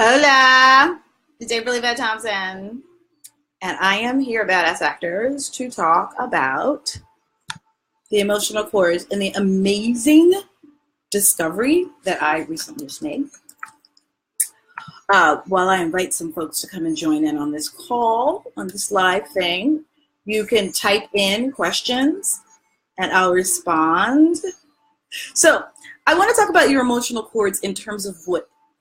Hola, it's April Yvette Thompson, and I am here, Badass Actors, to talk about the emotional chords and the amazing discovery that I recently just made. While I invite some folks to come and join in on this call, on this live thing, you can type in questions and I'll respond. So I want to talk about your emotional chords in terms of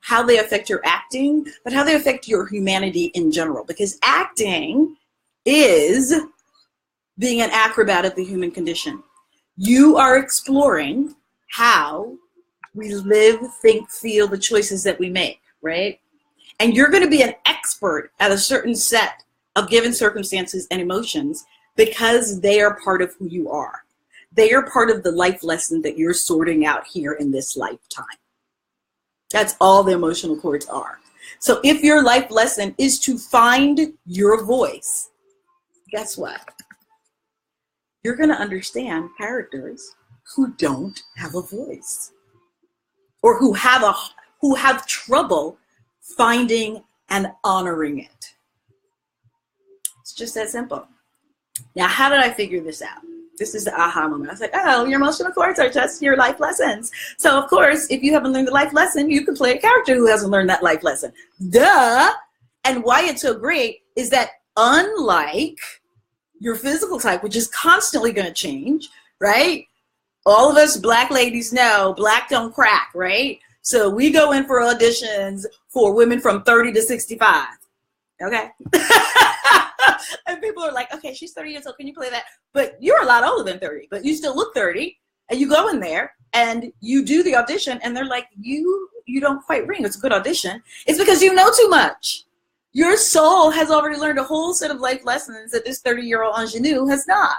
how they affect your acting, but how they affect your humanity in general. Because acting is being an acrobat of the human condition. You are exploring how we live, think, feel, the choices that we make, right? And you're going to be an expert at a certain set of given circumstances and emotions because they are part of who you are. They are part of the life lesson that you're sorting out here in this lifetime. That's all the emotional chords are. So if your life lesson is to find your voice, guess what? You're going to understand characters who don't have a voice or who have trouble finding and honoring it. It's just that simple. Now, how did I figure this out? This is the aha moment. I was like, oh, your emotional chords are just your life lessons. So, of course, if you haven't learned the life lesson, you can play a character who hasn't learned that life lesson. Duh! And why it's so great is that unlike your physical type, which is constantly going to change, right? All of us black ladies know black don't crack, right? So we go in for auditions for women from 30 to 65, okay? And people are like, okay, she's 30 years old, can you play that? But you're a lot older than 30, but you still look 30, and you go in there, and you do the audition, and they're like, you don't quite ring, it's a good audition. It's because you know too much. Your soul has already learned a whole set of life lessons that this 30-year-old ingenue has not,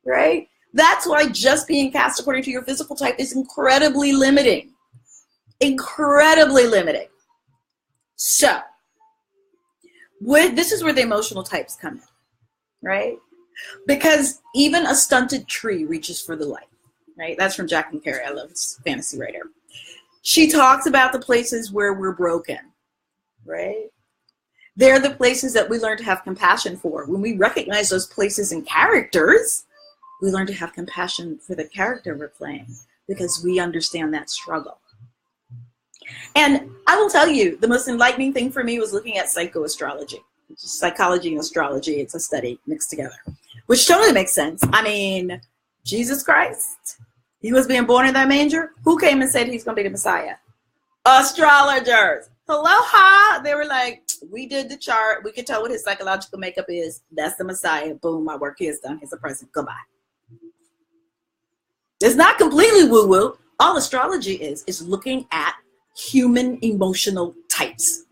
right? That's why just being cast according to your physical type is incredibly limiting. Incredibly limiting. So, this is where the emotional types come in, right? Because even a stunted tree reaches for the light, right? That's from Jacqueline Carey. I love this fantasy writer. She talks about the places where we're broken, right? They're the places that we learn to have compassion for. When we recognize those places and characters, we learn to have compassion for the character we're playing because we understand that struggle. And I will tell you, the most enlightening thing for me was looking at psychoastrology, which is psychology and astrology. It's a study mixed together, which totally makes sense. I mean, Jesus Christ, he was being born in that manger. Who came and said he's going to be the Messiah? Astrologers. Aloha. They were like, we did the chart. We can tell what his psychological makeup is. That's the Messiah. Boom, my work here is done. Here's the present. Goodbye. It's not completely woo-woo. All astrology is looking at human emotional types.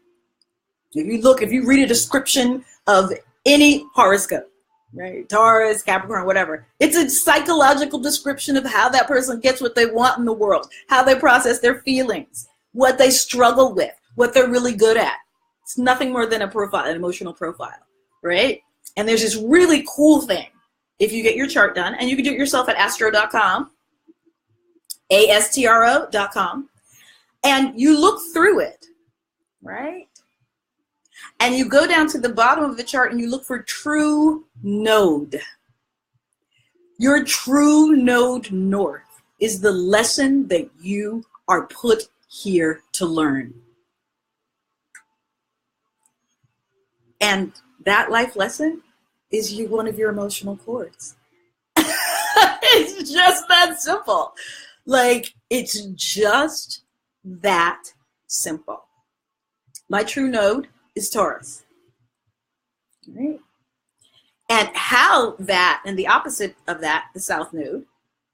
If you read a description of any horoscope, right? Taurus, Capricorn, whatever. It's a psychological description of how that person gets what they want in the world, how they process their feelings, what they struggle with, what they're really good at. It's nothing more than a profile, an emotional profile, right? And there's this really cool thing. If you get your chart done, and you can do it yourself at astro.com, astro.com, and you look through it, right? And you go down to the bottom of the chart and you look for true node. Your true node north is the lesson that you are put here to learn. And that life lesson is one of your emotional chords. It's just that simple. Like, it's just that simple. My true node is Taurus. Right? And how that, and the opposite of that, the south node,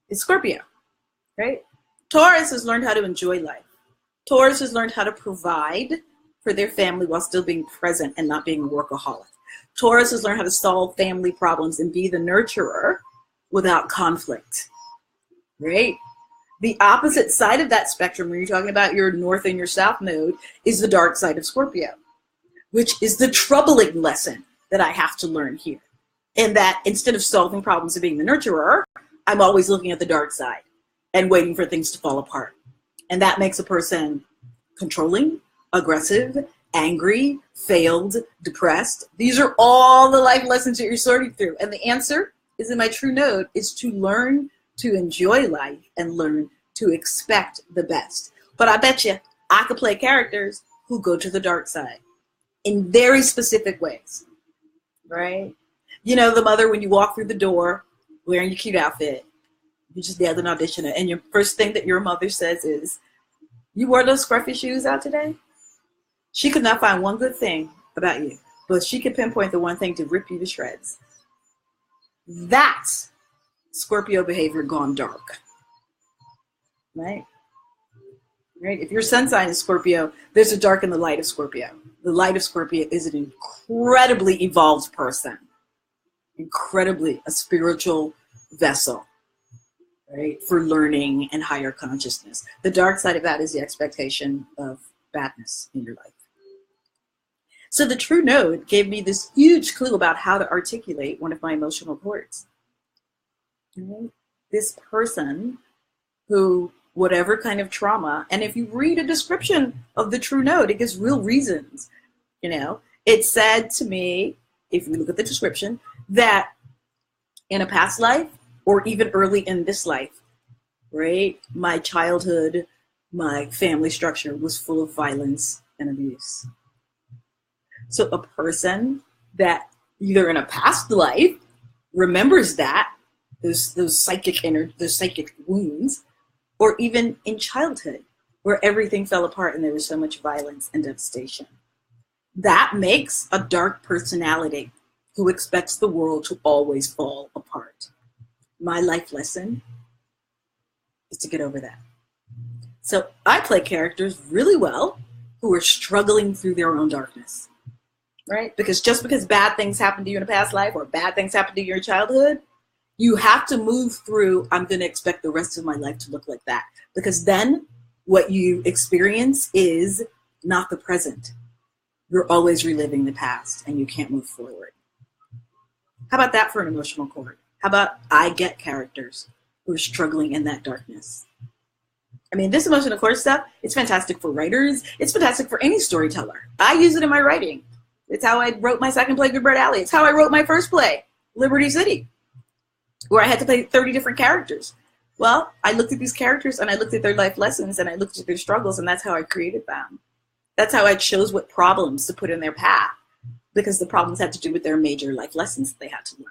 is Scorpio. Right? Taurus has learned how to enjoy life. Taurus has learned how to provide for their family while still being present and not being a workaholic. Taurus has learned how to solve family problems and be the nurturer without conflict. Right? The opposite side of that spectrum, when you're talking about your north and your south node, is the dark side of Scorpio, which is the troubling lesson that I have to learn here. And that instead of solving problems and being the nurturer, I'm always looking at the dark side and waiting for things to fall apart. And that makes a person controlling, aggressive, angry, failed, depressed. These are all the life lessons that you're sorting through. And the answer is in my true node is to learn to enjoy life and learn to expect the best. But I bet you I could play characters who go to the dark side in very specific ways, right? You know, the mother, when you walk through the door wearing your cute outfit, you just nailed an audition, and your first thing that your mother says is, "You wore those scruffy shoes out today?" She could not find one good thing about you, but she could pinpoint the one thing to rip you to shreds. That's Scorpio behavior gone dark, right? Right? If your sun sign is Scorpio, there's a dark in the light of Scorpio. The light of Scorpio is an incredibly evolved person, incredibly a spiritual vessel, right, for learning and higher consciousness. The dark side of that is the expectation of badness in your life. So the true node gave me this huge clue about how to articulate one of my emotional chords. Right? This person who, whatever kind of trauma, and if you read a description of the true node, it gives real reasons. You know, it said to me, if you look at the description, that in a past life or even early in this life, right, my childhood, my family structure was full of violence and abuse. So a person that either in a past life remembers that, those psychic wounds, or even in childhood where everything fell apart and there was so much violence and devastation. That makes a dark personality who expects the world to always fall apart. My life lesson is to get over that. So I play characters really well who are struggling through their own darkness, right? Because just because bad things happen to you in a past life or bad things happen to you in your childhood, you have to move through, I'm going to expect the rest of my life to look like that. Because then what you experience is not the present. You're always reliving the past and you can't move forward. How about that for an emotional chord? How about I get characters who are struggling in that darkness? I mean, this emotional chord stuff, it's fantastic for writers. It's fantastic for any storyteller. I use it in my writing. It's how I wrote my second play, Good Bird Alley. It's how I wrote my first play, Liberty City, where I had to play 30 different characters. Well, I looked at these characters and I looked at their life lessons and I looked at their struggles, and that's how I created them. That's how I chose what problems to put in their path, because the problems had to do with their major life lessons that they had to learn.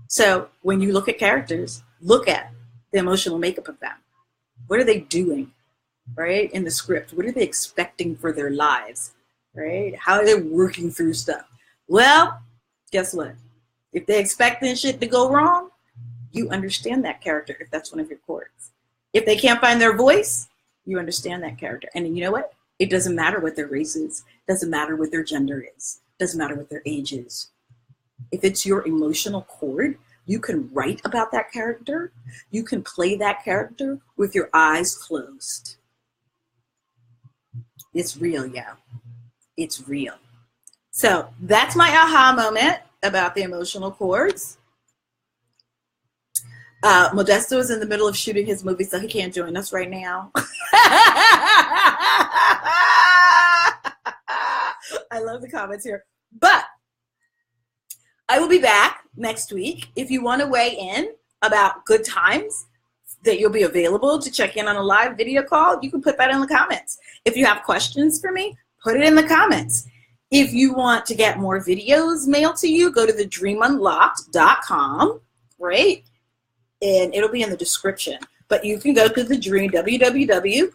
So when you look at characters, look at the emotional makeup of them. What are they doing, right, in the script? What are they expecting for their lives, right? How are they working through stuff? Well, guess what? If they expecting shit to go wrong, you understand that character if that's one of your chords. If they can't find their voice, you understand that character. And you know what? It doesn't matter what their race is. It doesn't matter what their gender is. It doesn't matter what their age is. If it's your emotional chord, you can write about that character. You can play that character with your eyes closed. It's real, yeah. It's real. So that's my aha moment about the emotional chords. Modesto is in the middle of shooting his movie, so he can't join us right now. I love the comments here. But I will be back next week. If you want to weigh in about good times that you'll be available to check in on a live video call, you can put that in the comments. If you have questions for me, put it in the comments. If you want to get more videos mailed to you, go to thedreamunlocked.com, right? And it'll be in the description. But you can go to the Dream, www.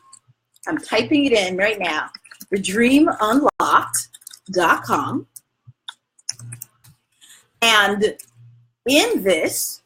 I'm typing it in right now. thedreamunlocked.com. And in this,